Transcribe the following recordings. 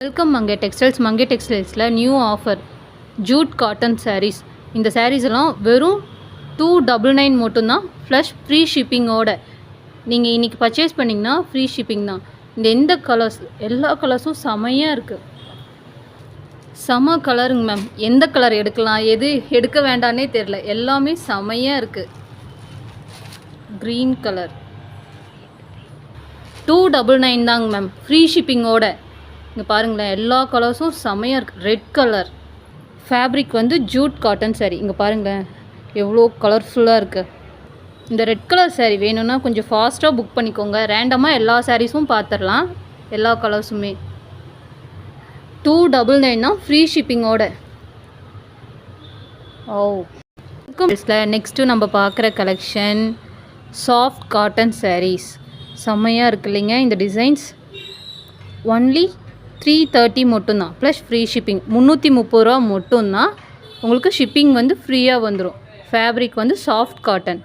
Welcome Mangai textiles. Mangai டெக்ஸ்டைல்ஸில் new offer jute cotton sarees. இந்த sarees எல்லாம் வெறும் 299 மட்டும்தான், ப்ளஸ் ஃப்ரீ ஷிப்பிங்கோட. நீங்கள் இன்றைக்கி பர்ச்சேஸ் பண்ணிங்கன்னா ஃப்ரீ ஷிப்பிங் தான். இந்த எந்த கலர்ஸ், எல்லா கலர்ஸும் செமையாக இருக்குது. செம கலருங்க மேம். எந்த கலர் எடுக்கலாம், எது எடுக்க வேண்டான்னே தெரில, எல்லாமே செமையாக இருக்குது. க்ரீன் கலர் 299 தாங்க மேம், ஃப்ரீ ஷிப்பிங்கோட. இங்கே பாருங்களேன், எல்லா கலர்ஸும் செமையாக இருக்குது. ரெட் கலர் ஃபேப்ரிக் வந்து ஜூட் காட்டன் சாரீ. இங்கே பாருங்களேன் எவ்வளோ கலர்ஃபுல்லாக இருக்குது. இந்த ரெட் கலர் சாரீ வேணும்னா கொஞ்சம் ஃபாஸ்ட்டாக புக் பண்ணிக்கோங்க. ரேண்டமாக எல்லா சாரீஸும் பார்த்துடலாம், எல்லா கலர்ஸுமே. 299 தான், ஃப்ரீ ஷிப்பிங்கோட. நெக்ஸ்ட்டு நம்ம பார்க்குற கலெக்ஷன் சாஃப்ட் காட்டன் சாரீஸ். செம்மையாக இருக்கு இல்லைங்க இந்த டிசைன்ஸ். ஒன்லி 330 மட்டும்தான், ப்ளஸ் ஃப்ரீ ஷிப்பிங். 330 ரூபா மட்டும்தான். உங்களுக்கு ஷிப்பிங் வந்து ஃப்ரீயாக வந்துடும். ஃபேப்ரிக் வந்து சாஃப்ட் காட்டன்.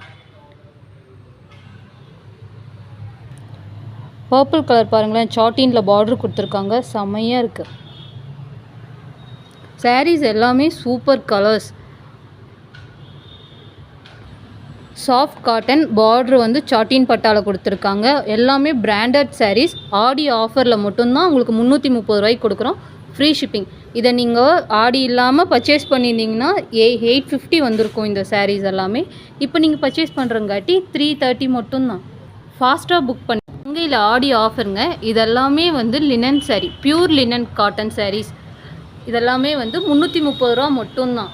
பர்பிள் கலர் பாருங்களேன், சாட்டினில் பார்டர் கொடுத்துருக்காங்க, செம்மையாக இருக்குது. சாரீஸ் எல்லாமே சூப்பர் கலர்ஸ். சாஃப்ட் காட்டன் பார்ட்ரு வந்து சாட்டின் பட்டாவில் கொடுத்துருக்காங்க. எல்லாமே பிராண்டட் சாரீஸ். ஆடி ஆஃபரில் மட்டும்தான் உங்களுக்கு 330 ரூபாய்க்கு கொடுக்குறோம், ஃப்ரீ ஷிப்பிங். இதை நீங்கள் ஆடி இல்லாமல் பர்ச்சேஸ் பண்ணியிருந்தீங்கன்னா 850 வந்திருக்கும் இந்த சாரீஸ் எல்லாமே. இப்போ நீங்கள் பர்ச்சேஸ் பண்ணுறங்காட்டி 330 மட்டும்தான். ஃபாஸ்ட்டாக புக் பண்ணி இங்கே ஆடி ஆஃபருங்க. இதெல்லாமே வந்து linen saree, pure linen cotton sarees. இதெல்லாமே வந்து 330 ரூபா மட்டும்தான்.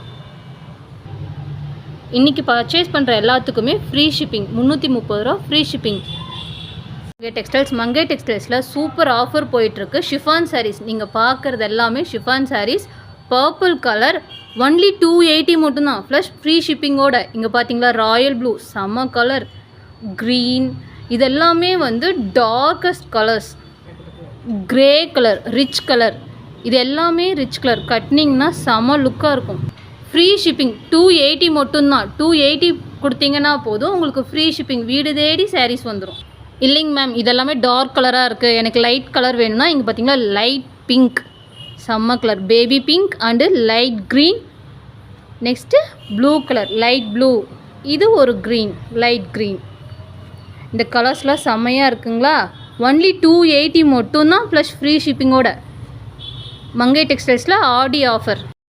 இன்றைக்கி பர்ச்சேஸ் பண்ணுற எல்லாத்துக்குமே ஃப்ரீ ஷிப்பிங். 330 ரூபா ஃப்ரீ ஷிப்பிங். மங்கை டெக்ஸ்டைல்ஸில் சூப்பர் ஆஃபர் போயிட்டுருக்கு. ஷிஃபான் சாரீஸ் நீங்கள் பார்க்குறது எல்லாமே chiffon sarees. Purple colour only 280 மட்டும்தான், ப்ளஸ் ஃப்ரீ ஷிப்பிங்கோட. இங்கே பார்த்தீங்களா ராயல் ப்ளூ, செம்ம கலர். க்ரீன், இதெல்லாமே வந்து darkest colours. Grey colour, rich colour. இது எல்லாமே ரிச் கலர். கட்டினிங்கன்னா செம்ம லுக்காக இருக்கும். ஃப்ரீ ஷிப்பிங் 280 மட்டும்தான். 280 கொடுத்தீங்கன்னா போதும், உங்களுக்கு ஃப்ரீ ஷிப்பிங். வீடு தேடி சாரீஸ் வந்துடும். இல்லைங்க மேம், இதெல்லாமே டார்க் கலராக இருக்குது, எனக்கு லைட் கலர் வேணும்னா இங்கே பார்த்தீங்களா லைட் பிங்க், செம்ம colour. Baby pink and light green. Next blue colour, light blue. இது ஒரு க்ரீன், லைட் க்ரீன். இந்த கலர்ஸ்லாம் செம்மையாக இருக்குங்களா. ஒன்லி 280 மட்டும்தான், ப்ளஸ் ஃப்ரீ ஷிப்பிங்கோட. மங்கை டெக்ஸ்டைல்ஸில் ஆடி ஆஃபர்.